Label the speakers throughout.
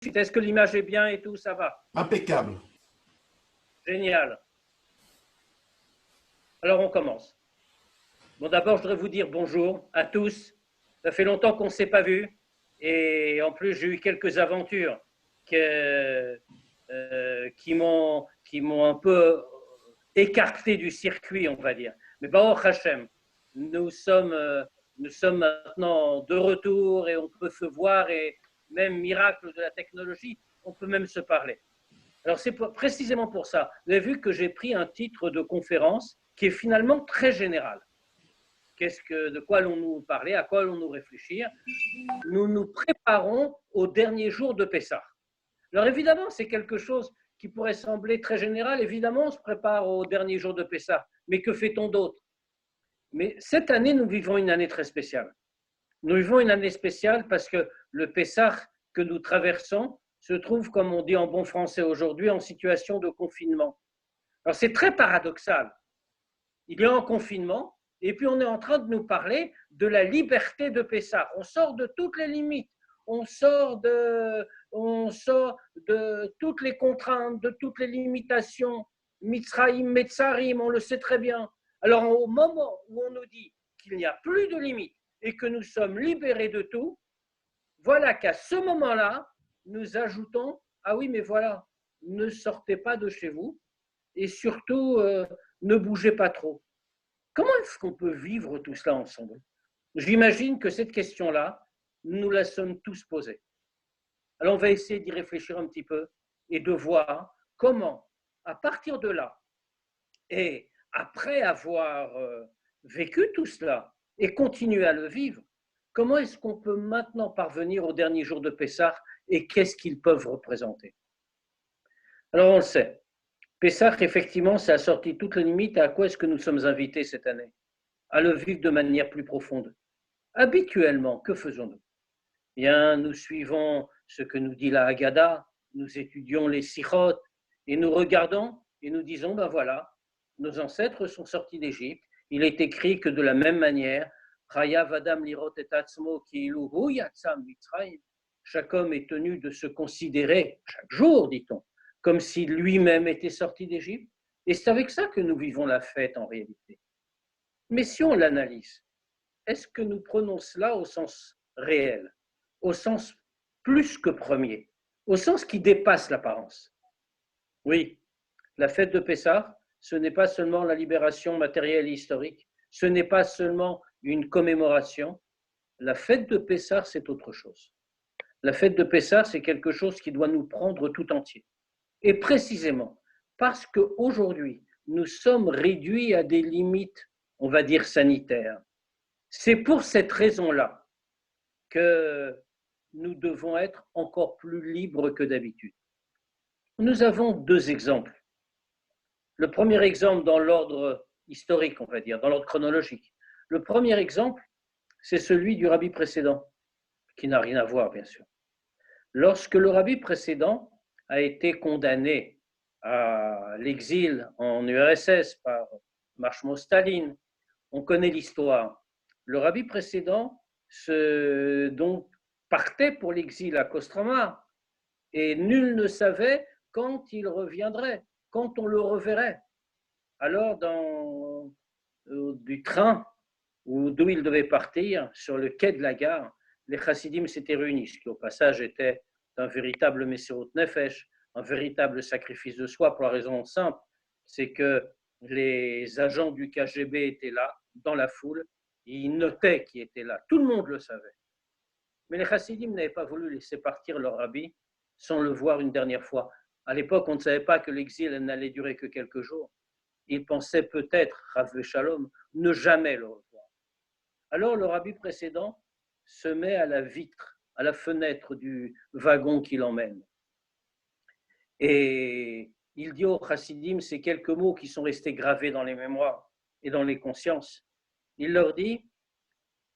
Speaker 1: suite. Est-ce que l'image est bien et tout, ça va?
Speaker 2: Impeccable.
Speaker 1: Génial. Alors, on commence. Bon, d'abord, je voudrais vous dire bonjour à tous. Ça fait longtemps qu'on ne s'est pas vus. Et en plus, j'ai eu quelques aventures qui m'ont un peu écarté du circuit, on va dire. Mais Baruch Hashem, nous sommes maintenant de retour et on peut se voir et même miracle de la technologie, on peut même se parler. Alors c'est précisément pour ça. Vous avez vu que j'ai pris un titre de conférence qui est finalement très général. De quoi allons-nous parler? À quoi allons-nous réfléchir? Nous nous préparons au dernier jour de Pessah. Alors évidemment, c'est quelque chose qui pourrait sembler très général. Évidemment, on se prépare au dernier jour de Pessah. Mais que fait-on d'autre? Mais cette année, nous vivons une année très spéciale. Nous vivons une année spéciale parce que le Pessah que nous traversons se trouve, comme on dit en bon français aujourd'hui, en situation de confinement. Alors c'est très paradoxal. Il est en confinement et puis on est en train de nous parler de la liberté de Pessah. On sort de toutes les limites, on sort de toutes les contraintes, de toutes les limitations. Mitzraïm, Metzarim, on le sait très bien. Alors au moment où on nous dit qu'il n'y a plus de limites et que nous sommes libérés de tout, voilà qu'à ce moment-là, nous ajoutons, ah oui, mais voilà, ne sortez pas de chez vous et surtout, ne bougez pas trop. Comment est-ce qu'on peut vivre tout cela ensemble? J'imagine que cette question-là, nous la sommes tous posée. Alors, on va essayer d'y réfléchir un petit peu et de voir comment, à partir de là, et après avoir vécu tout cela et continuer à le vivre, comment est-ce qu'on peut maintenant parvenir au dernier jour de Pessah et qu'est-ce qu'ils peuvent représenter? Alors, on le sait. Pessah, effectivement, ça a sorti toutes les limites. À quoi est-ce que nous sommes invités cette année? À le vivre de manière plus profonde. Habituellement, que faisons-nous? Bien, nous suivons ce que nous dit la Haggadah, nous étudions les sichot et nous regardons et nous disons, ben voilà, nos ancêtres sont sortis d'Égypte. Il est écrit que de la même manière, chaque homme est tenu de se considérer, chaque jour, dit-on, comme si lui-même était sorti d'Égypte. Et c'est avec ça que nous vivons la fête en réalité. Mais si on l'analyse, est-ce que nous prenons cela au sens réel, au sens plus que premier, au sens qui dépasse l'apparence? Oui, la fête de Pessah, ce n'est pas seulement la libération matérielle et historique, ce n'est pas seulement une commémoration. La fête de Pessah, c'est autre chose. La fête de Pessah, c'est quelque chose qui doit nous prendre tout entier. Et précisément, parce qu'aujourd'hui, nous sommes réduits à des limites, on va dire, sanitaires. C'est pour cette raison-là que nous devons être encore plus libres que d'habitude. Nous avons deux exemples. Le premier exemple dans l'ordre historique, on va dire, dans l'ordre chronologique. Le premier exemple, c'est celui du rabbi précédent, qui n'a rien à voir, bien sûr. Lorsque le rabbi précédent a été condamné à l'exil en URSS par Marshall Staline, on connaît l'histoire. Le rabbi précédent donc partait pour l'exil à Kostroma et nul ne savait quand il reviendrait, quand on le reverrait. Alors, du train d'où il devait partir, sur le quai de la gare, les chassidim s'étaient réunis, ce qui au passage était un véritable Messirut Nefesh, un véritable sacrifice de soi pour la raison simple, c'est que les agents du KGB étaient là, dans la foule, et ils notaient qui était là. Tout le monde le savait. Mais les chassidim n'avaient pas voulu laisser partir leur rabbi sans le voir une dernière fois. À l'époque, on ne savait pas que l'exil n'allait durer que quelques jours. Ils pensaient peut-être, Rav Shalom, ne jamais le revoir. Alors le rabbi précédent se met à la vitre, à la fenêtre du wagon qui l'emmène. Et il dit aux chassidim ces quelques mots qui sont restés gravés dans les mémoires et dans les consciences. Il leur dit,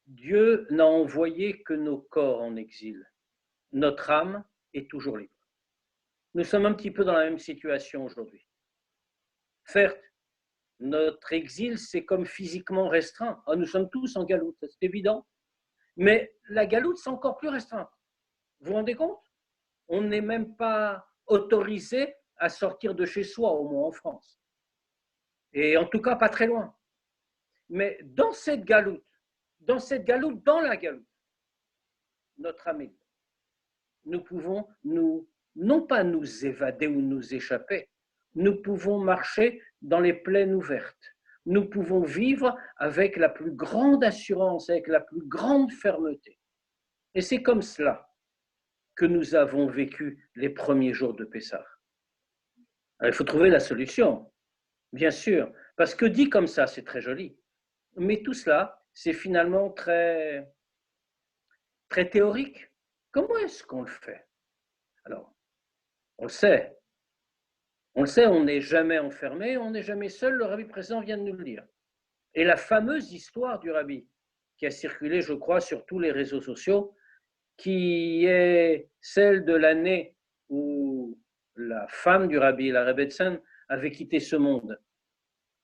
Speaker 1: Dieu n'a envoyé que nos corps en exil. Notre âme est toujours libre. Nous sommes un petit peu dans la même situation aujourd'hui. Certes, notre exil, c'est comme physiquement restreint. Nous sommes tous en galoute, c'est évident. Mais la galoute, c'est encore plus restreint. Vous vous rendez compte? On n'est même pas autorisé à sortir de chez soi, au moins en France. Et en tout cas, pas très loin. Mais dans cette galoute, dans la galoute, notre ami, nous pouvons non pas nous évader ou nous échapper, nous pouvons marcher dans les plaines ouvertes. Nous pouvons vivre avec la plus grande assurance, avec la plus grande fermeté. Et c'est comme cela que nous avons vécu les premiers jours de Pessah. Alors, il faut trouver la solution, bien sûr, parce que dit comme ça, c'est très joli. Mais tout cela, c'est finalement très, très théorique. Comment est-ce qu'on le fait? Alors, on le sait. On le sait, on n'est jamais enfermé, on n'est jamais seul, le rabbi présent vient de nous le dire. Et la fameuse histoire du rabbi, qui a circulé, je crois, sur tous les réseaux sociaux, qui est celle de l'année où la femme du rabbi, la Rebbetzin, avait quitté ce monde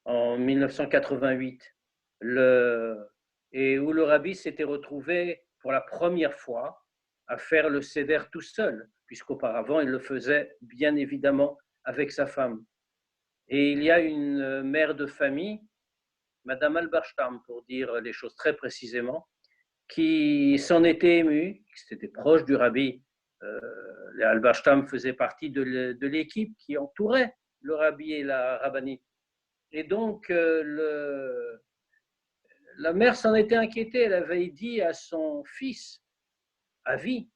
Speaker 1: en 1988, et où le rabbi s'était retrouvé pour la première fois à faire le seder tout seul, puisqu'auparavant il le faisait bien évidemment avec sa femme. Et il y a une mère de famille, Madame Alberstam, pour dire les choses très précisément, qui s'en était émue, c'était proche du rabbi. Les Alberstam faisaient partie de l'équipe qui entourait le rabbi et la rabbinite. Et donc, la mère s'en était inquiétée. Elle avait dit à son fils, Avi,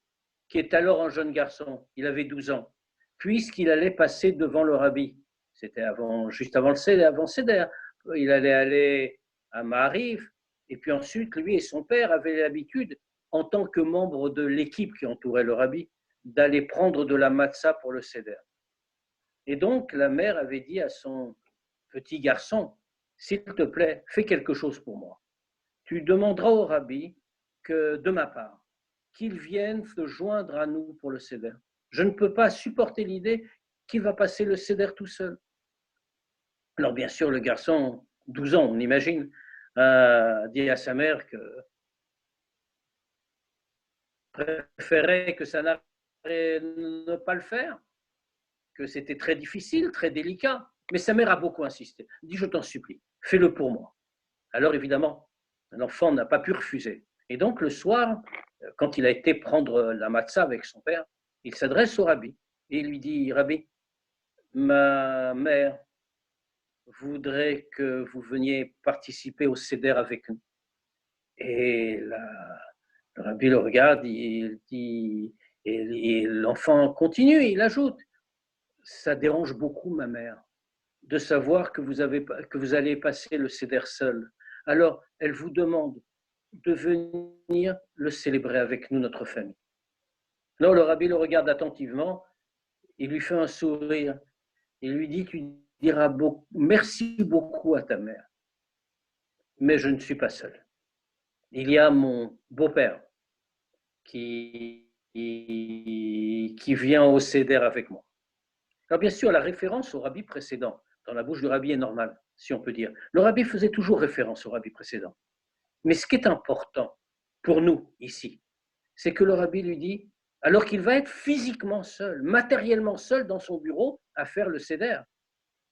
Speaker 1: qui est alors un jeune garçon, il avait 12 ans, puisqu'il allait passer devant le rabbi. C'était juste avant le Seder. Il allait aller à Maariv, et puis ensuite, lui et son père avaient l'habitude, en tant que membre de l'équipe qui entourait le rabbi, d'aller prendre de la matzah pour le Seder. Et donc, la mère avait dit à son petit garçon, s'il te plaît, fais quelque chose pour moi. Tu demanderas au rabbi que, de ma part, qu'il vienne se joindre à nous pour le Seder. Je ne peux pas supporter l'idée qu'il va passer le Seder tout seul. Alors bien sûr, le garçon, 12 ans, on imagine, a dit à sa mère que préférait que ça n'arrive ne pas le faire, que c'était très difficile, très délicat. Mais sa mère a beaucoup insisté. Elle dit, je t'en supplie, fais-le pour moi. Alors évidemment, l'enfant n'a pas pu refuser. Et donc le soir, quand il a été prendre la matzah avec son père, il s'adresse au rabbi et il lui dit, Rabbi, ma mère voudrait que vous veniez participer au Seder avec nous. Et le rabbi le regarde, il dit, et l'enfant continue, il ajoute, ça dérange beaucoup ma mère de savoir que vous allez passer le Seder seul. Alors, elle vous demande de venir le célébrer avec nous, notre famille. Alors, le rabbi le regarde attentivement, il lui fait un sourire, il lui dit, tu diras merci beaucoup à ta mère, mais je ne suis pas seul. Il y a mon beau-père qui vient au Seder avec moi. Alors bien sûr, la référence au rabbi précédent, dans la bouche du rabbi est normale, si on peut dire. Le rabbi faisait toujours référence au rabbi précédent. Mais ce qui est important pour nous ici, c'est que le rabbi lui dit, alors qu'il va être physiquement seul, matériellement seul dans son bureau à faire le Seder,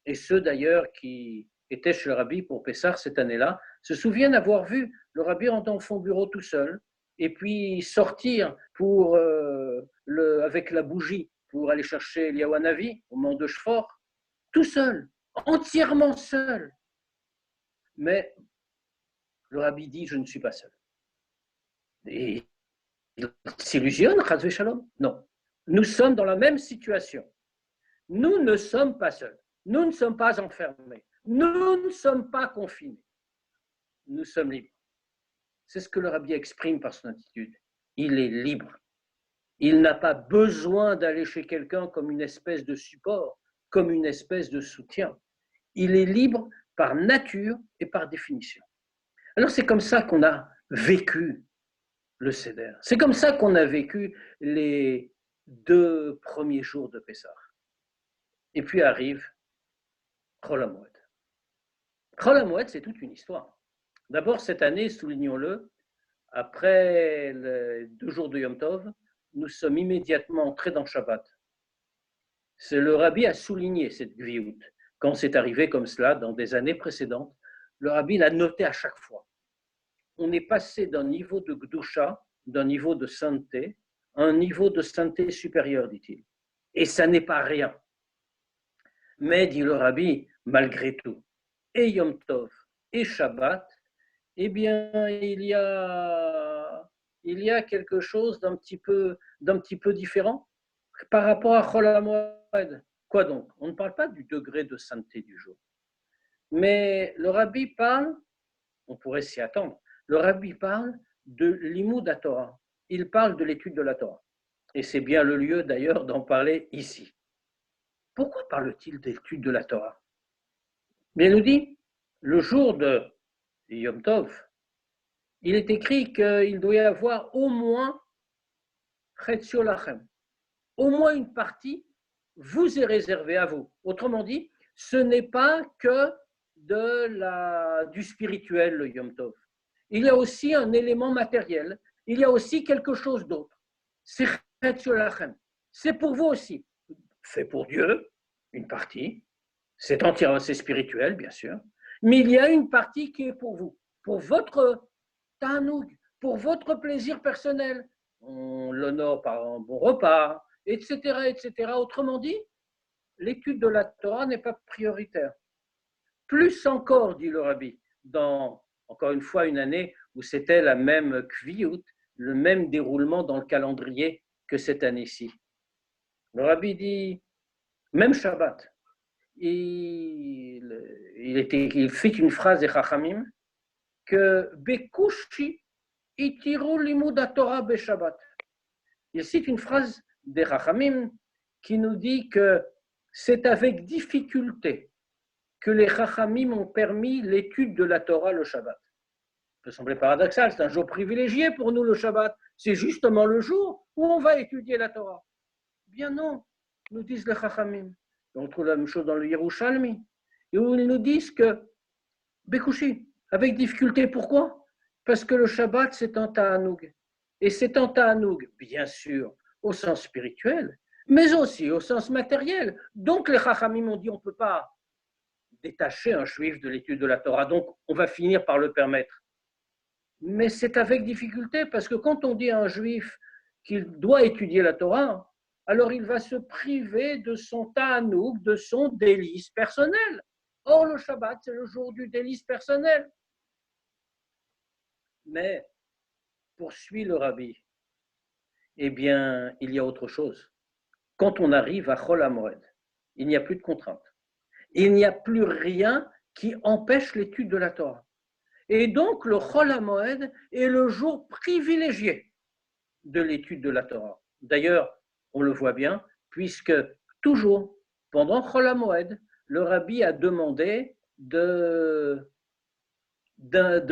Speaker 1: et ceux d'ailleurs qui étaient chez le rabbi pour Pessah cette année-là, se souviennent avoir vu le rabbi dans son bureau tout seul, et puis sortir avec la bougie pour aller chercher Eliyahu Hanavi au mont de Shfor, tout seul, entièrement seul. Mais le rabbi dit, je ne suis pas seul. Et il s'illusionne, Chas v'Shalom? Non. Nous sommes dans la même situation. Nous ne sommes pas seuls. Nous ne sommes pas enfermés. Nous ne sommes pas confinés. Nous sommes libres. C'est ce que le rabbi exprime par son attitude. Il est libre. Il n'a pas besoin d'aller chez quelqu'un comme une espèce de support, comme une espèce de soutien. Il est libre par nature et par définition. Alors c'est comme ça qu'on a vécu le Seder. C'est comme ça qu'on a vécu les 2 premiers jours de Pessah. Et puis arrive Chol HaMoed. Chol HaMoed, c'est toute une histoire. D'abord, cette année, soulignons-le, après les 2 jours de Yom Tov, nous sommes immédiatement entrés dans Shabbat. C'est le rabbi a souligné cette gviout. Quand c'est arrivé comme cela dans des années précédentes, le rabbi l'a noté à chaque fois. On est passé d'un niveau de gdusha, d'un niveau de sainteté, à un niveau de sainteté supérieur, dit-il. Et ça n'est pas rien. Mais, dit le rabbi, malgré tout, et Yom Tov et Shabbat, eh bien, il y a quelque chose d'un petit peu différent par rapport à Chol HaMoed. Quoi donc? On ne parle pas du degré de sainteté du jour. Mais le rabbi parle, on pourrait s'y attendre, le rabbi parle de l'Imoud à Torah. Il parle de l'étude de la Torah. Et c'est bien le lieu d'ailleurs d'en parler ici. Pourquoi parle-t-il d'étude de la Torah? Bien, il nous dit, le jour de Yom Tov, il est écrit qu'il doit y avoir au moins Chetzio Lachem. Au moins une partie vous est réservée à vous. Autrement dit, ce n'est pas que du spirituel, le Yom Tov. Il y a aussi un élément matériel. Il y a aussi quelque chose d'autre. C'est Chetzio Lachem. C'est pour vous aussi. C'est pour Dieu, une partie. C'est entièrement, c'est spirituel, bien sûr. Mais il y a une partie qui est pour vous. Pour votre ta'anoug, pour votre plaisir personnel. On l'honore par un bon repas, etc., etc. Autrement dit, l'étude de la Torah n'est pas prioritaire. Plus encore, dit le rabbi, dans, encore une fois, une année où c'était la même kviyut, le même déroulement dans le calendrier que cette année-ci. Le rabbi dit, même Shabbat, il fait une phrase des Chachamim que Bekushi itiru limud Torah beshabbat. Il cite une phrase des Chachamim qui nous dit que c'est avec difficulté que les Chachamim ont permis l'étude de la Torah le Shabbat. Ça peut sembler paradoxal, c'est un jour privilégié pour nous le Shabbat. C'est justement le jour où on va étudier la Torah. Bien non, nous disent les Chachamim. On trouve la même chose dans le Yerushalmi, et où ils nous disent que Bekushi, avec difficulté, pourquoi? Parce que le Shabbat, c'est un ta'anoug. Et c'est un ta'anoug, bien sûr, au sens spirituel, mais aussi au sens matériel. Donc les Chachamim ont dit on ne peut pas détacher un juif de l'étude de la Torah, donc on va finir par le permettre. Mais c'est avec difficulté, parce que quand on dit à un juif qu'il doit étudier la Torah, alors il va se priver de son ta'anoug, de son délice personnel. Or, le Shabbat, c'est le jour du délice personnel. Mais, poursuit le rabbi, eh bien, il y a autre chose. Quand on arrive à Chol HaMoed, il n'y a plus de contraintes. Il n'y a plus rien qui empêche l'étude de la Torah. Et donc, le Chol HaMoed est le jour privilégié de l'étude de la Torah. D'ailleurs, on le voit bien, puisque toujours, pendant Chol HaMoed, le rabbi a demandé de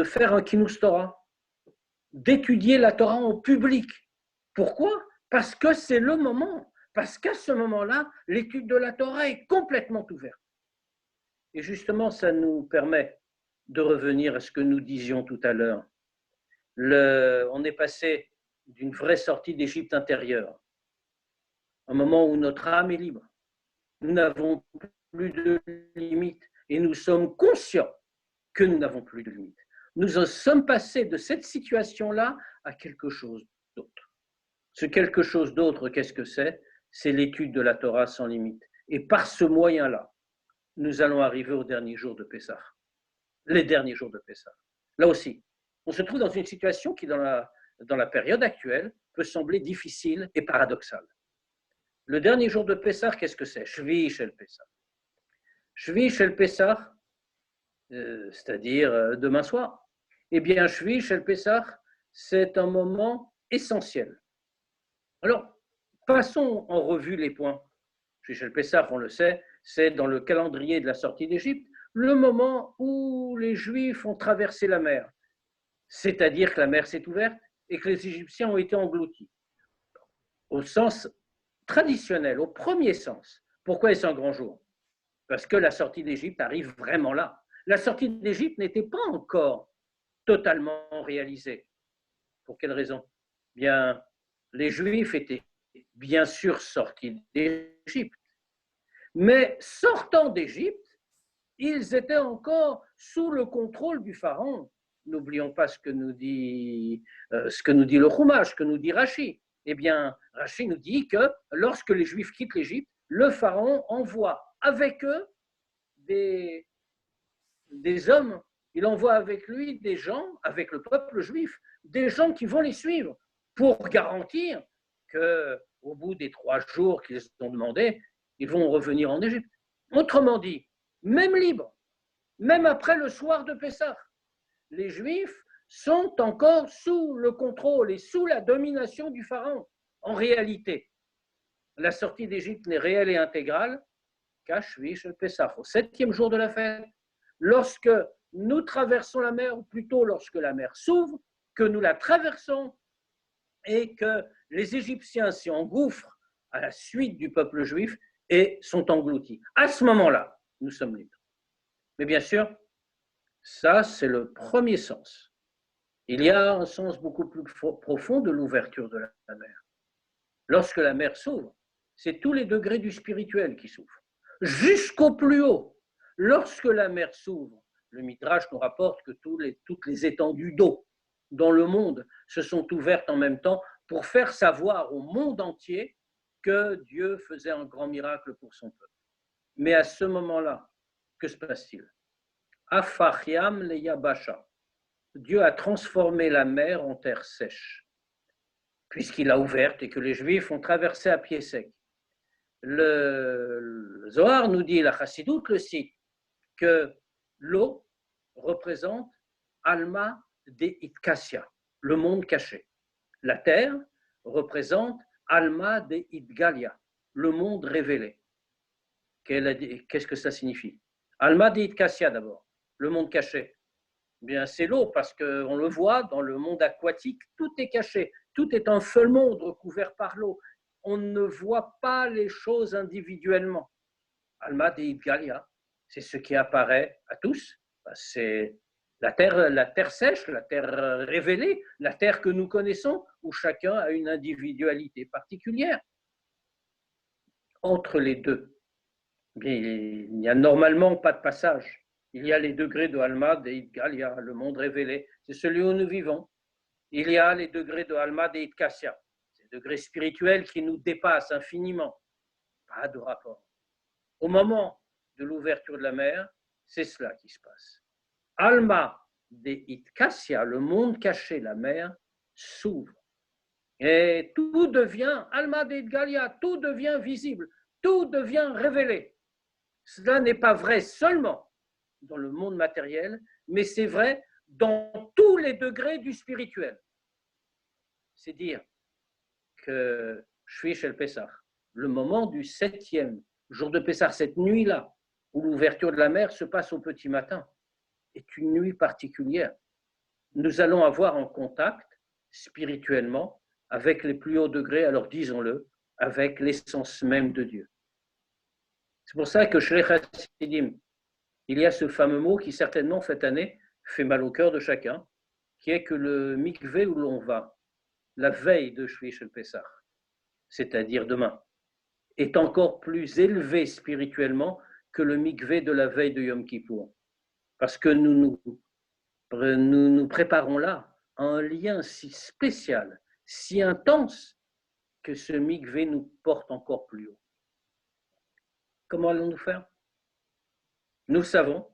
Speaker 1: faire un Kinous Torah, d'étudier la Torah en public. Pourquoi? Parce que c'est le moment, parce qu'à ce moment-là, l'étude de la Torah est complètement ouverte. Et justement, ça nous permet de revenir à ce que nous disions tout à l'heure. On est passé d'une vraie sortie d'Égypte intérieure, un moment où notre âme est libre. Nous n'avons plus de limites et nous sommes conscients que nous n'avons plus de limites. Nous sommes passés de cette situation-là à quelque chose d'autre. Ce quelque chose d'autre, qu'est-ce que c'est? C'est l'étude de la Torah sans limite. Et par ce moyen-là, nous allons arriver aux derniers jours de Pessah. Les derniers jours de Pessah. Là aussi, on se trouve dans une situation qui, dans la période actuelle, peut sembler difficile et paradoxale. Le dernier jour de Pessah, qu'est-ce que c'est? Shvi Shel Pessah. Shvi Shel Pessah, c'est-à-dire demain soir. Eh bien, Shvi Shel Pessah, c'est un moment essentiel. Alors, passons en revue les points. Shvi Shel Pessah, on le sait, c'est dans le calendrier de la sortie d'Égypte, le moment où les Juifs ont traversé la mer. C'est-à-dire que la mer s'est ouverte et que les Égyptiens ont été engloutis. Au sens traditionnel, au premier sens. Pourquoi est-ce un grand jour? Parce que la sortie d'Égypte arrive vraiment là. La sortie d'Égypte n'était pas encore totalement réalisée. Pour quelle raison? Bien, les Juifs étaient bien sûr sortis d'Égypte, mais sortant d'Égypte, ils étaient encore sous le contrôle du pharaon. N'oublions pas ce que nous dit le Chumash, ce que nous dit Rashi. Eh bien, Rashi nous dit que lorsque les Juifs quittent l'Égypte, le pharaon envoie avec eux des hommes, il envoie avec lui des gens, avec le peuple juif, des gens qui vont les suivre pour garantir qu'au bout des 3 jours qu'ils ont demandé, ils vont revenir en Égypte. Autrement dit, même libres, même après le soir de Pessah, les Juifs sont encore sous le contrôle et sous la domination du pharaon. En réalité, la sortie d'Égypte n'est réelle et intégrale qu'à Shvish Pessah, au 7e jour de la fête, lorsque nous traversons la mer, ou plutôt lorsque la mer s'ouvre, que nous la traversons et que les Égyptiens s'y engouffrent à la suite du peuple juif et sont engloutis. À ce moment-là, nous sommes libres. Mais bien sûr, ça, c'est le premier sens. Il y a un sens beaucoup plus profond de l'ouverture de la mer. Lorsque la mer s'ouvre, c'est tous les degrés du spirituel qui s'ouvrent. Jusqu'au plus haut, lorsque la mer s'ouvre, le Midrash nous rapporte que toutes les étendues d'eau dans le monde se sont ouvertes en même temps pour faire savoir au monde entier que Dieu faisait un grand miracle pour son peuple. Mais à ce moment-là, que se passe-t-il? Afachiam le Yabasha. Dieu a transformé la mer en terre sèche, puisqu'il l'a ouverte et que les Juifs ont traversé à pied sec. Le Zohar nous dit, la Chassidoute le cite, que l'eau représente Alma de Itkassia, le monde caché. La terre représente Alma de Itgalia, le monde révélé. Qu'est-ce que ça signifie? Alma de Itkassia d'abord, le monde caché. Bien, c'est l'eau parce qu'on le voit dans le monde aquatique, tout est caché, tout est un seul monde recouvert par l'eau. On ne voit pas les choses individuellement. Alma de Itgalia, c'est ce qui apparaît à tous. C'est la terre sèche, la terre révélée, la terre que nous connaissons, où chacun a une individualité particulière. Entre les deux, il n'y a normalement pas de passage. Il y a les degrés de Alma, de Itgalia, le monde révélé, c'est celui où nous vivons. Il y a les degrés de Alma, de Itkassia, ces degrés spirituels qui nous dépassent infiniment. Pas de rapport. Au moment de l'ouverture de la mer, c'est cela qui se passe. Alma de Itkassia, le monde caché, la mer, s'ouvre. Et tout devient, Alma de Itgalia, tout devient visible, tout devient révélé. Cela n'est pas vrai seulement dans le monde matériel, mais c'est vrai dans tous les degrés du spirituel. C'est dire que Shvish el Pessah, le moment du 7e jour de Pessah, cette nuit-là, où l'ouverture de la mer se passe au petit matin, est une nuit particulière. Nous allons avoir un contact spirituellement avec les plus hauts degrés, alors disons-le, avec l'essence même de Dieu. C'est pour ça que chez les Chassidim, il y a ce fameux mot qui certainement cette année fait mal au cœur de chacun, qui est que le mikvé où l'on va, la veille de Shvish el Pessah, c'est-à-dire demain, est encore plus élevé spirituellement que le mikvé de la veille de Yom Kippour. Parce que nous préparons là un lien si spécial, si intense, que ce mikvé nous porte encore plus haut. Comment allons-nous faire? Nous savons,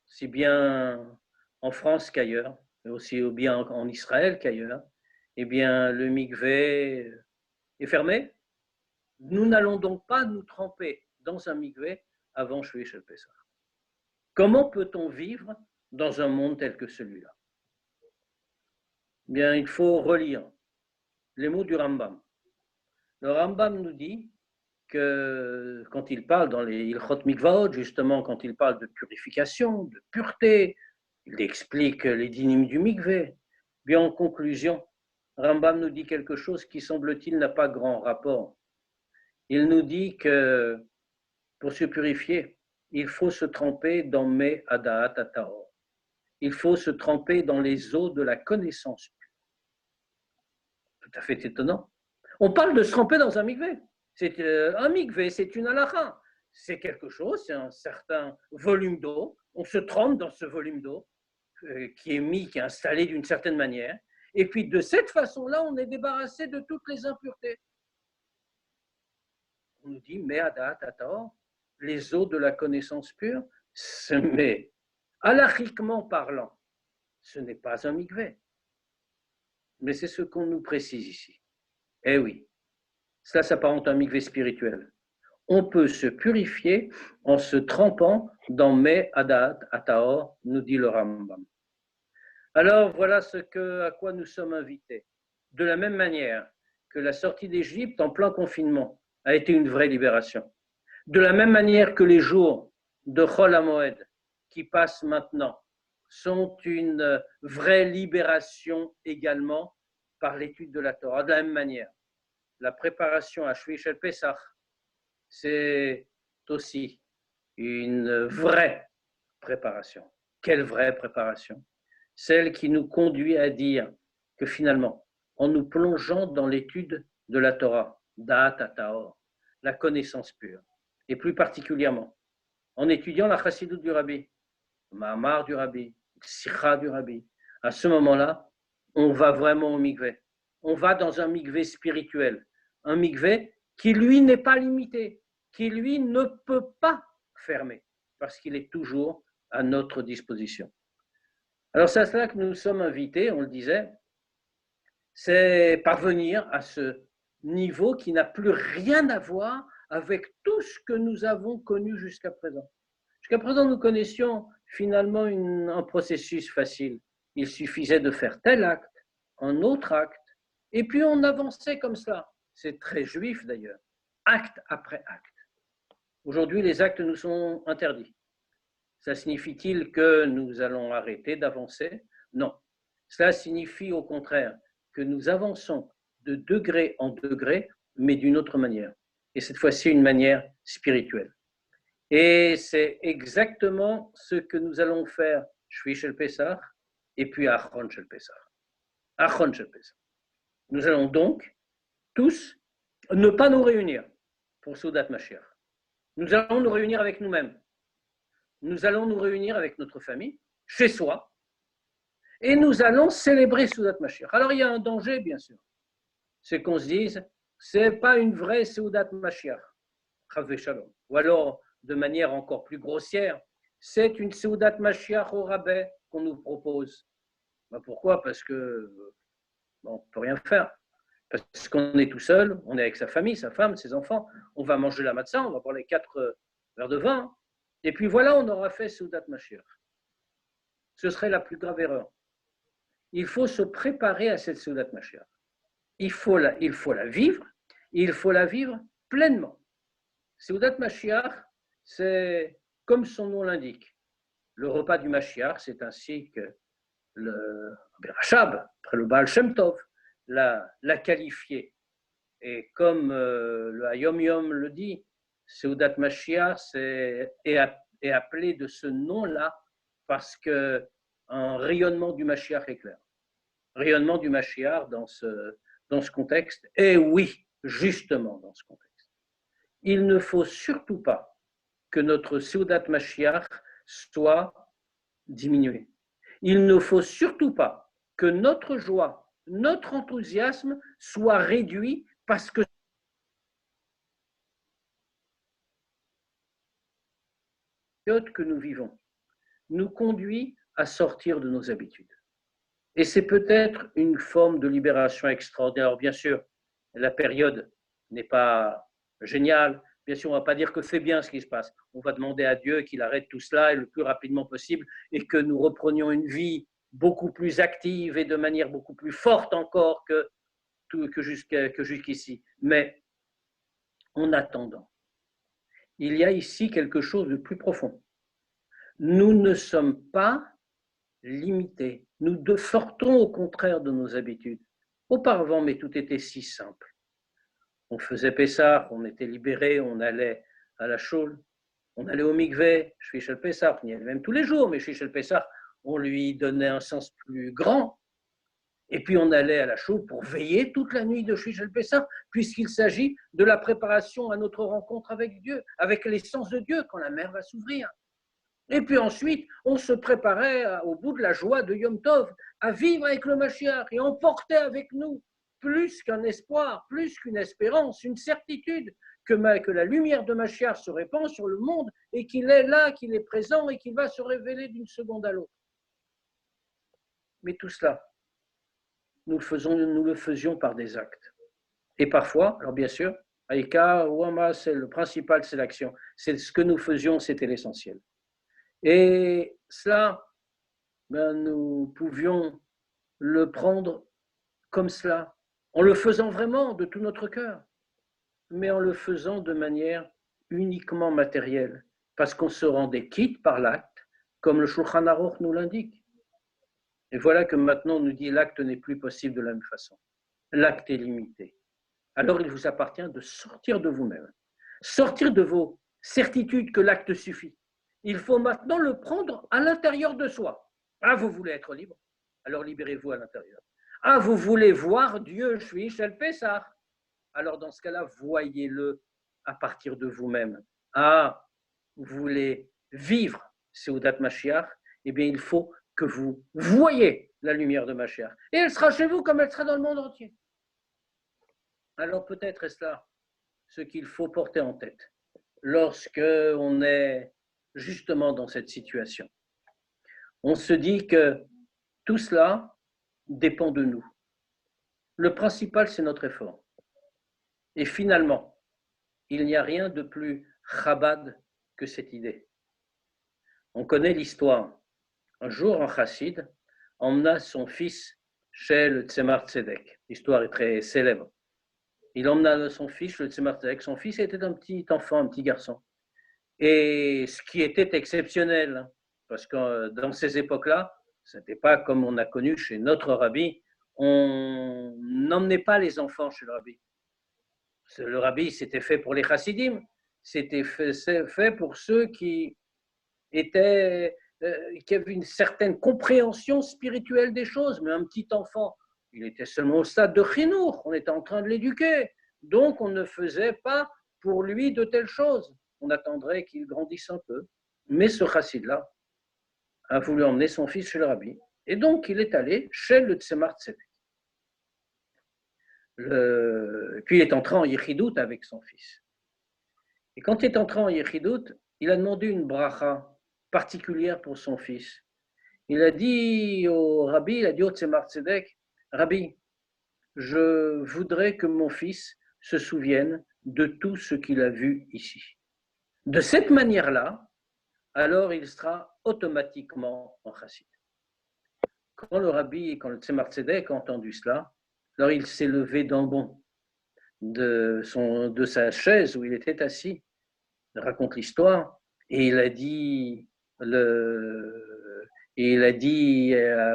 Speaker 1: si bien en France qu'ailleurs, mais aussi bien en Israël qu'ailleurs, eh bien le mikvé est fermé. Nous n'allons donc pas nous tremper dans un mikvé avant Shvish el Pessah. Comment peut-on vivre dans un monde tel que celui-là? Bien, il faut relire les mots du Rambam. Le Rambam nous dit que quand il parle dans les Ilchot Mikvaot, justement, quand il parle de purification, de pureté, il explique les dynimes du mikvé. Bien, en conclusion, Rambam nous dit quelque chose qui, semble-t-il, n'a pas grand rapport. Il nous dit que pour se purifier, il faut se tremper dans Me Adaat Ataor. Il faut se tremper dans les eaux de la connaissance. Tout à fait étonnant. On parle de se tremper dans un mikvé. Un mikvé, c'est une halakha. C'est quelque chose, c'est un certain volume d'eau. On se trempe dans ce volume d'eau qui est mis, qui est installé d'une certaine manière. Et puis de cette façon-là, on est débarrassé de toutes les impuretés. On nous dit, mais adat, ataor, les eaux de la connaissance pure, mais halachiquement parlant, ce n'est pas un mikvé. Mais c'est ce qu'on nous précise ici. Eh oui, cela s'apparente à un mikvé spirituel. On peut se purifier en se trempant dans Meh Adat Ataor, nous dit le Rambam. Alors voilà à quoi nous sommes invités. De la même manière que la sortie d'Égypte en plein confinement a été une vraie libération. De la même manière que les jours de Chol HaMoed qui passent maintenant sont une vraie libération également par l'étude de la Torah. De la même manière, la préparation à Shvi Shel Pesach, c'est aussi une vraie préparation. Quelle vraie préparation? Celle qui nous conduit à dire que finalement, en nous plongeant dans l'étude de la Torah, Da'at HaTaor, la connaissance pure, et plus particulièrement en étudiant la Chassidut du Rabbi, le Mahamar du Rabbi, le Sikha du Rabbi, à ce moment-là, on va vraiment au mikvé. On va dans un mikvé spirituel, un mikvé qui, lui, n'est pas limité, qui, lui, ne peut pas fermer, parce qu'il est toujours à notre disposition. Alors, c'est à cela que nous sommes invités, on le disait, c'est parvenir à ce niveau qui n'a plus rien à voir avec tout ce que nous avons connu jusqu'à présent. Jusqu'à présent, nous connaissions finalement un processus facile. Il suffisait de faire tel acte, un autre acte, et puis on avançait comme ça. C'est très juif d'ailleurs, acte après acte. Aujourd'hui, les actes nous sont interdits. Ça signifie-t-il que nous allons arrêter d'avancer? Non. Cela signifie au contraire que nous avançons de degré en degré, mais d'une autre manière. Et cette fois-ci, une manière spirituelle. Et c'est exactement ce que nous allons faire Shvi Shel Pesach et puis Achron Shel Pesach. Achron Shel Pesach. Nous allons donc tous ne pas nous réunir pour Seudat Mashiach. Nous allons nous réunir avec nous-mêmes. Nous allons nous réunir avec notre famille, chez soi, et nous allons célébrer Seudat Mashiach. Alors il y a un danger, bien sûr, c'est qu'on se dise, c'est pas une vraie Seudat Mashiach, Chavei Shalom. Ou alors, de manière encore plus grossière, c'est une Seudat Mashiach au rabais qu'on nous propose. Ben pourquoi? Parce que on ne peut rien faire. Parce qu'on est tout seul, on est avec sa famille, sa femme, ses enfants, on va manger la matzah, on va boire les 4 verres de vin, et puis voilà, on aura fait Seudat Mashiach. Ce serait la plus grave erreur. Il faut se préparer à cette Seudat Mashiach. Il faut la vivre, il faut la vivre pleinement. Seudat Mashiach, c'est comme son nom l'indique. Le repas du Mashiach, c'est ainsi que le Rachab, après le Baal Shem Tov, l'a qualifié. Et comme le Hayom Yom le dit, Seudat Mashiach est appelé de ce nom-là parce qu'un rayonnement du Mashiach éclaire. Rayonnement du Mashiach dans ce contexte. Et oui, justement dans ce contexte. Il ne faut surtout pas que notre Seudat Mashiach soit diminué. Il ne faut surtout pas que notre joie, notre enthousiasme soit réduit parce que la période que nous vivons nous conduit à sortir de nos habitudes. Et c'est peut-être une forme de libération extraordinaire. Alors, bien sûr, la période n'est pas géniale. Bien sûr, on ne va pas dire que c'est bien ce qui se passe. On va demander à Dieu qu'il arrête tout cela le plus rapidement possible et que nous reprenions une vie beaucoup plus active et de manière beaucoup plus forte encore que jusqu'ici. Mais en attendant, il y a ici quelque chose de plus profond. Nous ne sommes pas limités. Nous sortons au contraire de nos habitudes. Auparavant, mais tout était si simple. On faisait Pessah, on était libéré, on allait à la Shul, on allait au mikvé, Shvi Shel Pessah, on y allait même tous les jours, mais Shvi Shel Pessah, on lui donnait un sens plus grand. Et puis on allait à la choule pour veiller toute la nuit de Shvish el-Pessah, puisqu'il s'agit de la préparation à notre rencontre avec Dieu, avec l'essence de Dieu, quand la mer va s'ouvrir. Et puis ensuite, on se préparait au bout de la joie de Yom Tov à vivre avec le Mashiach et on portait avec nous plus qu'un espoir, plus qu'une espérance, une certitude que la lumière de Mashiach se répand sur le monde et qu'il est là, qu'il est présent et qu'il va se révéler d'une seconde à l'autre. Mais tout cela, nous le faisions par des actes. Et parfois, alors bien sûr, Aïka, Ouama, c'est le principal, c'est l'action. C'est ce que nous faisions, c'était l'essentiel. Et cela, nous pouvions le prendre comme cela, en le faisant vraiment de tout notre cœur, mais en le faisant de manière uniquement matérielle, parce qu'on se rendait quitte par l'acte, comme le Shulchan Aruch nous l'indique. Et voilà que maintenant on nous dit l'acte n'est plus possible de la même façon. L'acte est limité. Alors il vous appartient de sortir de vous-même, sortir de vos certitudes que l'acte suffit. Il faut maintenant le prendre à l'intérieur de soi. Ah, vous voulez être libre? Alors libérez-vous à l'intérieur. Ah, vous voulez voir Dieu, Shvish el-Pessah? Alors dans ce cas-là, voyez-le à partir de vous-même. Ah, vous voulez vivre Seudat Mashiach? Eh bien, il faut que vous voyez la lumière de Mashiach. Et elle sera chez vous comme elle sera dans le monde entier. Alors peut-être est-ce là ce qu'il faut porter en tête lorsque on est justement dans cette situation. On se dit que tout cela dépend de nous. Le principal, c'est notre effort. Et finalement, il n'y a rien de plus chabad que cette idée. On connaît l'histoire. Un jour, un chassid emmena son fils chez le Tzemar Tzedek. L'histoire est très célèbre. Il emmena son fils, le Tzemar Tzedek. Son fils était un petit enfant, un petit garçon. Et ce qui était exceptionnel, parce que dans ces époques-là, ce n'était pas comme on a connu chez notre rabbi, on n'emmenait pas les enfants chez le rabbi. Le rabbi, c'était fait pour les chassidim, c'était fait pour ceux qui avaient une certaine compréhension spirituelle des choses, mais un petit enfant, il était seulement au stade de chinour, on était en train de l'éduquer, donc on ne faisait pas pour lui de telles choses. On attendrait qu'il grandisse un peu. Mais ce chassid-là a voulu emmener son fils chez le rabbi. Et donc, il est allé chez le Tzemar Tzedek. Puis, il est entré en Yechidout avec son fils. Et quand il est entré en Yechidout, il a demandé une bracha particulière pour son fils. Il a dit au rabbi, il a dit au Tzemar Tzedek, Rabbi, je voudrais que mon fils se souvienne de tout ce qu'il a vu ici. De cette manière-là, alors il sera automatiquement en chassid. Quand le rabbi, quand le Tzemar Tzedek a entendu cela, alors il s'est levé d'un bond de sa chaise où il était assis, il raconte l'histoire, et il a dit,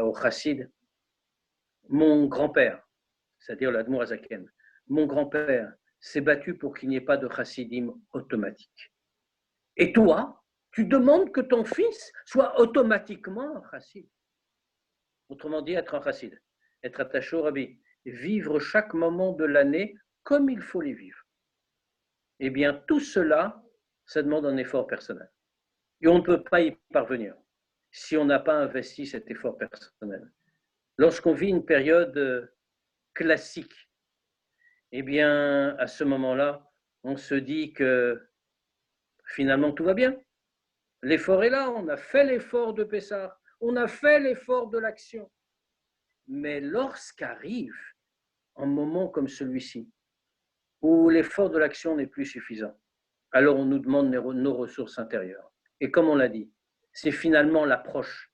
Speaker 1: au chassid, mon grand-père, c'est-à-dire l'Admour Azaken, mon grand-père s'est battu pour qu'il n'y ait pas de chassidim automatique. Et toi, tu demandes que ton fils soit automatiquement un chassid. Autrement dit, être un chassid, être attaché au rabbi, vivre chaque moment de l'année comme il faut les vivre. Eh bien, tout cela, ça demande un effort personnel. Et on ne peut pas y parvenir si on n'a pas investi cet effort personnel. Lorsqu'on vit une période classique, eh bien, à ce moment-là, on se dit que finalement tout va bien. L'effort est là, on a fait l'effort de Pessah, on a fait l'effort de l'action. Mais lorsqu'arrive un moment comme celui-ci, où l'effort de l'action n'est plus suffisant, alors on nous demande nos ressources intérieures. Et comme on l'a dit, c'est finalement l'approche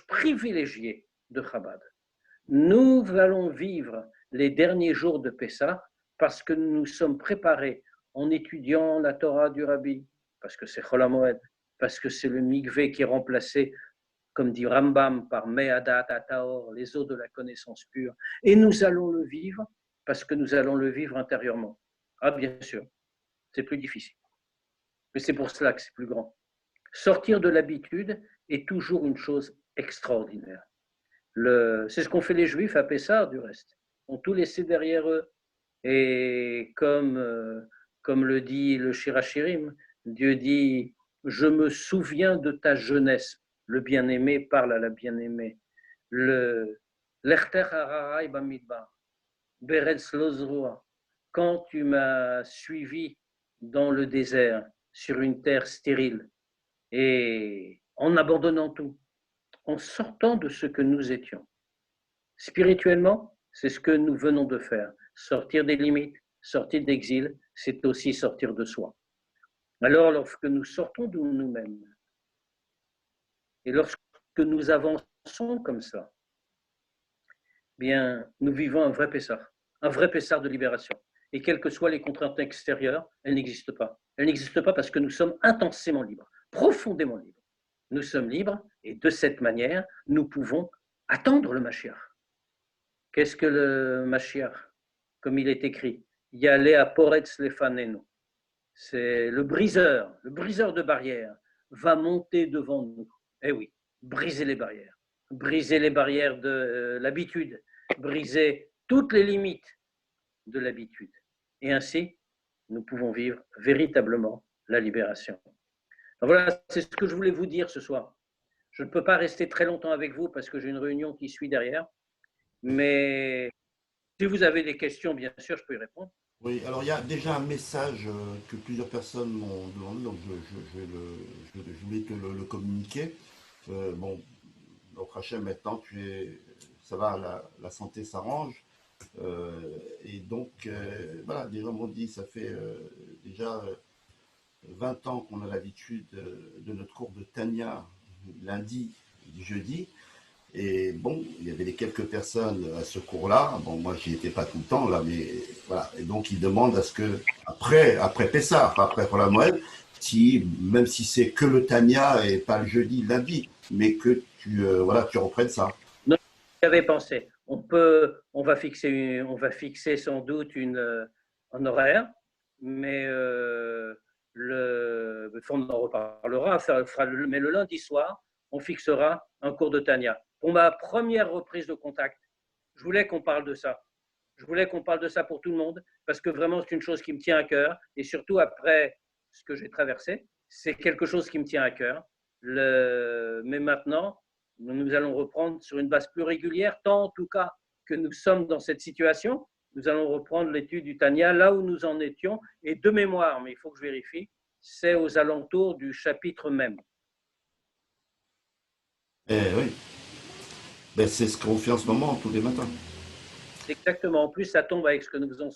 Speaker 1: privilégiée de Chabad. Nous allons vivre les derniers jours de Pessah parce que nous nous sommes préparés en étudiant la Torah du Rabbi, parce que c'est Chol HaMoed, parce que c'est le mikvé qui est remplacé, comme dit Rambam, par Me'adat HaTaor, les eaux de la connaissance pure. Et nous allons le vivre parce que nous allons le vivre intérieurement. Ah, bien sûr, c'est plus difficile. Mais c'est pour cela que c'est plus grand. Sortir de l'habitude est toujours une chose extraordinaire. C'est ce qu'ont fait les Juifs à Pessah, du reste. Ils ont tout laissé derrière eux. Et comme le dit le Shirachirim, Dieu dit « Je me souviens de ta jeunesse ». Le bien-aimé parle à la bien-aimée. L'Echter hararai bamidbar, beretz lo zroa. Quand tu m'as suivi dans le désert, sur une terre stérile, et en abandonnant tout, en sortant de ce que nous étions. Spirituellement, c'est ce que nous venons de faire. Sortir des limites, sortir d'exil, c'est aussi sortir de soi. Alors, lorsque nous sortons de nous-mêmes, et lorsque nous avançons comme ça, bien, nous vivons un vrai Pessah de libération. Et quelles que soient les contraintes extérieures, elles n'existent pas. Elles n'existent pas parce que nous sommes intensément libres, profondément libres. Nous sommes libres et de cette manière, nous pouvons attendre le Mashiach. Qu'est-ce que le Mashiach? Comme il est écrit, Yale aporetz lefanenu. C'est le briseur de barrières va monter devant nous. Eh oui, briser les barrières de l'habitude, briser toutes les limites de l'habitude. Et ainsi, nous pouvons vivre véritablement la libération. Donc voilà, c'est ce que je voulais vous dire ce soir. Je ne peux pas rester très longtemps avec vous parce que j'ai une réunion qui suit derrière. Mais si vous avez des questions, bien sûr, je peux y répondre.
Speaker 2: Oui, alors il y a déjà un message que plusieurs personnes m'ont demandé, donc je voulais te le communiquer. Bon, donc Rachel, maintenant, ça va, la santé s'arrange. Et donc, voilà, des gens m'ont dit, ça fait déjà 20 ans qu'on a l'habitude de notre cours de Tania, lundi, jeudi. Et bon, il y avait quelques personnes à ce cours-là. Bon, moi, j'y étais pas tout le temps, là, mais voilà. Et donc, ils demandent à ce que, après Pessah, après la Moël, même si c'est que le Tania et pas le jeudi, lundi, mais que tu reprennes ça.
Speaker 1: Non, j'avais pensé. On va fixer sans doute un horaire, mais on en reparlera. Mais le lundi soir, on fixera un cours de Tania. Pour ma première reprise de contact, je voulais qu'on parle de ça. Je voulais qu'on parle de ça pour tout le monde, parce que vraiment, c'est une chose qui me tient à cœur, et surtout après ce que j'ai traversé, c'est quelque chose qui me tient à cœur. Mais maintenant, nous allons reprendre sur une base plus régulière, tant en tout cas que nous sommes dans cette situation. Nous allons reprendre l'étude du Tania là où nous en étions, et de mémoire, mais il faut que je vérifie, c'est aux alentours du chapitre même.
Speaker 2: Oui, ben, c'est ce qu'on fait en ce moment, tous les matins.
Speaker 1: Exactement. En plus, ça tombe avec ce que nous faisons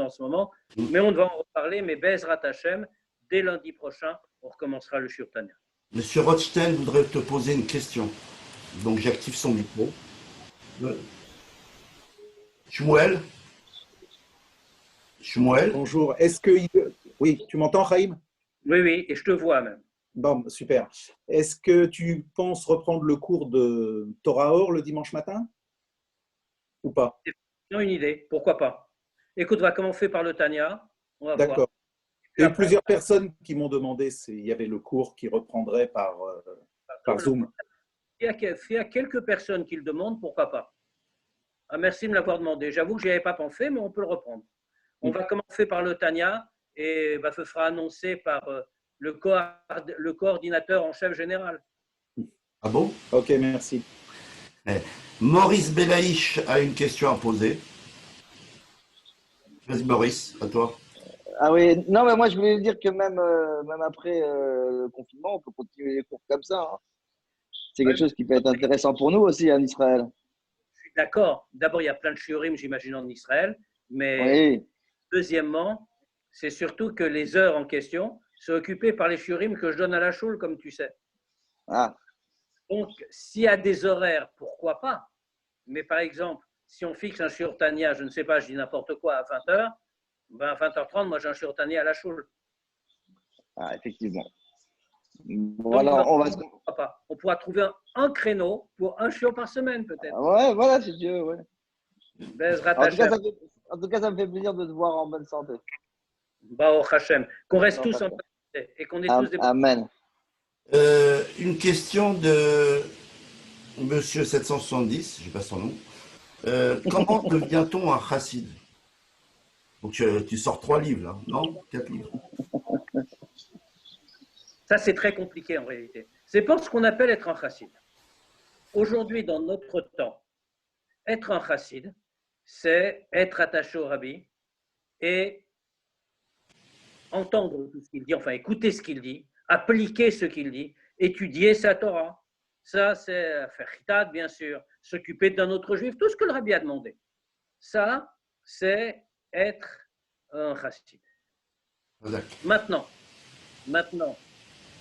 Speaker 1: en ce moment. Mais on va en reparler. Mais Bezrat Hashem, dès lundi prochain, on recommencera le Shiur Tanya.
Speaker 2: Monsieur Rothstein voudrait te poser une question. Donc, j'active son micro. Shmuel.
Speaker 3: Bonjour. Oui, tu m'entends, Chaim?
Speaker 1: Oui, et je te vois même.
Speaker 3: Bon, super. Est-ce que tu penses reprendre le cours de Torah Or le dimanche matin ou pas?
Speaker 1: Non, une idée, pourquoi pas. Écoute, on va commencer par le Tanya. On va voir.
Speaker 3: D'accord. Il y a eu plusieurs personnes qui m'ont demandé s'il y avait le cours qui reprendrait par Zoom.
Speaker 1: Il y a quelques personnes qui le demandent, pourquoi pas. Ah, merci de me l'avoir demandé. J'avoue que je n'y avais pas pensé, mais on peut le reprendre. On va commencer par le Tanya et ce sera annoncé par le coordinateur en chef général.
Speaker 2: Ah bon?
Speaker 3: Ok, merci.
Speaker 2: Maurice Belaïch a une question à poser. Vas-y Maurice, à toi.
Speaker 4: Ah oui, non, mais moi je voulais dire que même après le confinement, on peut continuer les cours comme ça. Hein. C'est quelque chose qui peut être intéressant pour nous aussi en Israël.
Speaker 1: Je suis d'accord. D'abord, il y a plein de shiurim, j'imagine, en Israël. Mais
Speaker 4: oui.
Speaker 1: Deuxièmement, c'est surtout que les heures en question sont occupées par les shiurim que je donne à la choule, comme tu sais.
Speaker 4: Ah.
Speaker 1: Donc, s'il y a des horaires, pourquoi pas? Mais par exemple, si on fixe un shiur Tanya, je ne sais pas, je dis n'importe quoi, à 20h, ben à 20h30, moi j'ai un shiur Tanya à la choule.
Speaker 4: Ah, effectivement. Voilà,
Speaker 1: donc, on pourra trouver un créneau pour un shiur par semaine, peut-être.
Speaker 4: Ouais, voilà, si Dieu, ouais.
Speaker 1: En
Speaker 4: tout cas, ça me fait plaisir de te voir en bonne santé.
Speaker 1: Baruch Hashem. Qu'on reste tous en bonne santé et qu'on ait tous des...
Speaker 4: Amen.
Speaker 2: Une question de Monsieur 770, je n'ai pas son nom. Comment devient-on un chassid? Donc tu sors 3 livres, là, non? 4 livres.
Speaker 1: Ça, c'est très compliqué en réalité. C'est pas ce qu'on appelle être un chassid. Aujourd'hui, dans notre temps, être un chassid, c'est être attaché au rabbi et entendre tout ce qu'il dit, enfin écouter ce qu'il dit, appliquer ce qu'il dit, étudier sa Torah. Ça, c'est faire chitat, bien sûr, s'occuper d'un autre juif, tout ce que le rabbi a demandé. Ça, c'est être un chassid. Maintenant,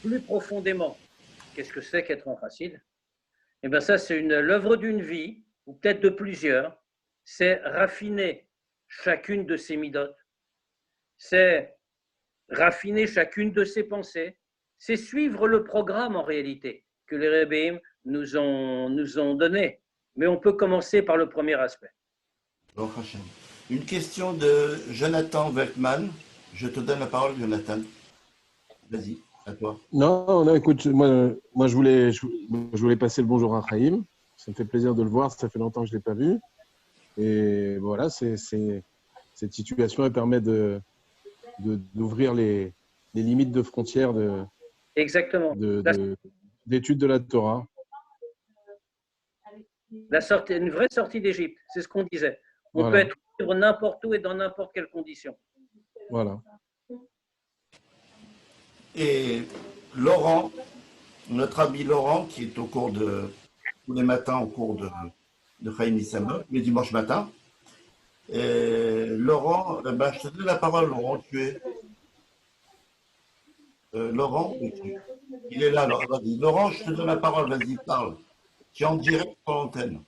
Speaker 1: plus profondément, qu'est-ce que c'est qu'être un chassid? Eh bien, ça, c'est l'œuvre d'une vie, ou peut-être de plusieurs. C'est raffiner chacune de ses midotes. C'est raffiner chacune de ses pensées. C'est suivre le programme, en réalité, que les Rebbeim nous ont donné. Mais on peut commencer par le premier aspect.
Speaker 2: Une question de Jonathan Weltman. Je te donne la parole, Jonathan. Vas-y, à toi.
Speaker 5: Non, non, écoute, moi je voulais passer le bonjour à Chaim. Ça me fait plaisir de le voir, ça fait longtemps que je ne l'ai pas vu. Et voilà, cette situation, elle permet d'ouvrir les limites de frontières
Speaker 1: Exactement.
Speaker 5: d'études de la Torah.
Speaker 1: Une vraie sortie d'Égypte, c'est ce qu'on disait. On
Speaker 5: Voilà.
Speaker 1: peut être libre n'importe où et dans n'importe quelle condition.
Speaker 5: Voilà.
Speaker 2: Et Laurent, notre ami Laurent, qui est au cours tous les matins au cours de Chaim Nissamot, les dimanches matins. Laurent, je te donne la parole, Laurent, tu es. Laurent, il est là, alors vas-y. Laurent, je te donne la parole, vas-y, parle. Tu es en direct sur l'antenne.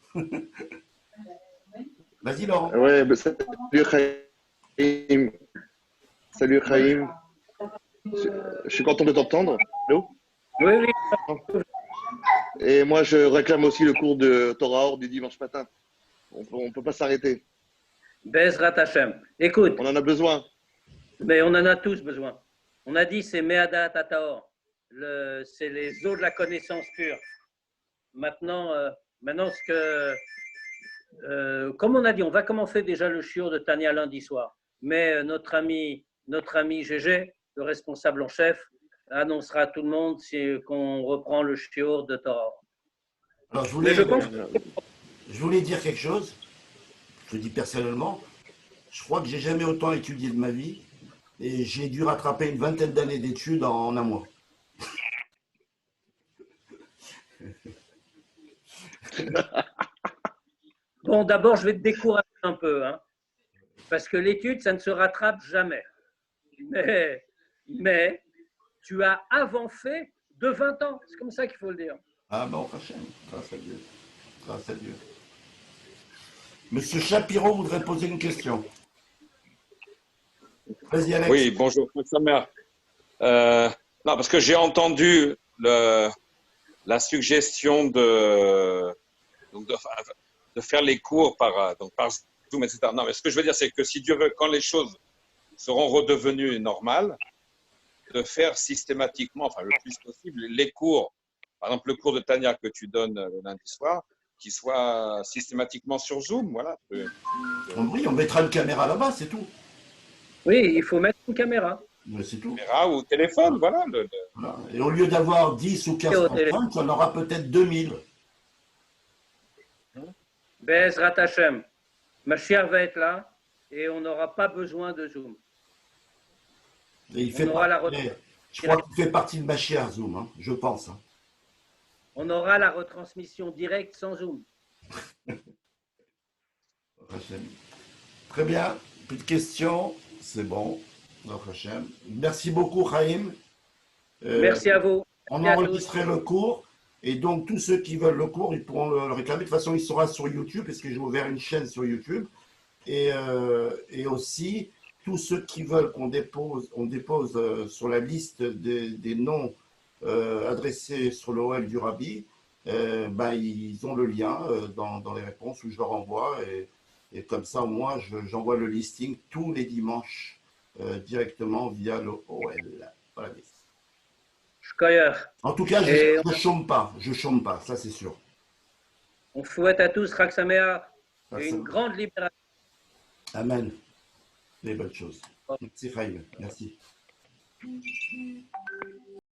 Speaker 2: Vas-y, Laurent.
Speaker 6: Ouais, salut Chaim. Salut Chaim. Je suis content de t'entendre. Allô?
Speaker 1: Oui, oui.
Speaker 6: Et moi, je réclame aussi le cours de Torah Or du dimanche matin. On ne peut pas s'arrêter.
Speaker 1: Bezrat Hashem. Écoute.
Speaker 6: On en a besoin.
Speaker 1: Mais on en a tous besoin. On a dit c'est Me'adat Ataor. C'est les eaux de la connaissance pure. Maintenant, comme on a dit, on va commencer déjà le shiur de Tania lundi soir. Mais notre ami Gégé, le responsable en chef, annoncera à tout le monde qu'on reprend le shiur de Torah.
Speaker 2: Alors, je voulais dire quelque chose. Je le dis personnellement. Je crois que j'ai jamais autant étudié de ma vie et j'ai dû rattraper une vingtaine d'années d'études en un mois.
Speaker 1: Bon, d'abord, je vais te décourager un peu, hein, parce que l'étude, ça ne se rattrape jamais. Mais tu as avancé de 20 ans. C'est comme ça qu'il faut le dire.
Speaker 2: Ah bon, grâce à Dieu. Grâce à Dieu. Monsieur Shapiro voudrait poser une question. Vas-y, Alex.
Speaker 7: Oui, bonjour, sa mère. Non, parce que j'ai entendu la suggestion de faire les cours par Zoom, etc. Non, mais ce que je veux dire, c'est que si Dieu veut, quand les choses seront redevenues normales, de faire systématiquement, enfin le plus possible, les cours, par exemple le cours de Tania que tu donnes le lundi soir, qui soit systématiquement sur Zoom, voilà.
Speaker 2: Oui, on mettra une caméra là-bas, c'est tout.
Speaker 1: Oui, il faut mettre une caméra.
Speaker 2: Mais c'est tout.
Speaker 7: Caméra ou téléphone, voilà.
Speaker 2: Voilà. Et au lieu d'avoir 10 ou 15 contraintes, on aura peut-être 2000.
Speaker 1: Bezrat Hashem. Mashiach va être là et on n'aura pas besoin de Zoom.
Speaker 2: Et je crois qu'il fait partie de Mashiach, Zoom, hein, je pense. Hein.
Speaker 1: On aura la retransmission directe sans Zoom.
Speaker 2: Très bien. Plus de questions. C'est bon. Merci beaucoup, Chaim.
Speaker 1: Merci à vous.
Speaker 2: On a enregistré le cours. Et donc, tous ceux qui veulent le cours, ils pourront le réclamer. De toute façon, il sera sur YouTube, parce que j'ai ouvert une chaîne sur YouTube. Et aussi, tous ceux qui veulent on dépose sur la liste des noms adressés sur l'OL du Rabbi, ils ont le lien dans les réponses où je leur envoie. Et comme ça, moi, j'envoie le listing tous les dimanches directement via le OL. Voilà. En tout cas, je ne chôme pas, ça c'est sûr.
Speaker 1: On souhaite à tous Chag Sameach et
Speaker 2: Chag
Speaker 1: une
Speaker 2: Sameach.
Speaker 1: grande libération.
Speaker 2: Amen. Les bonnes choses. Merci, Chaim. Merci.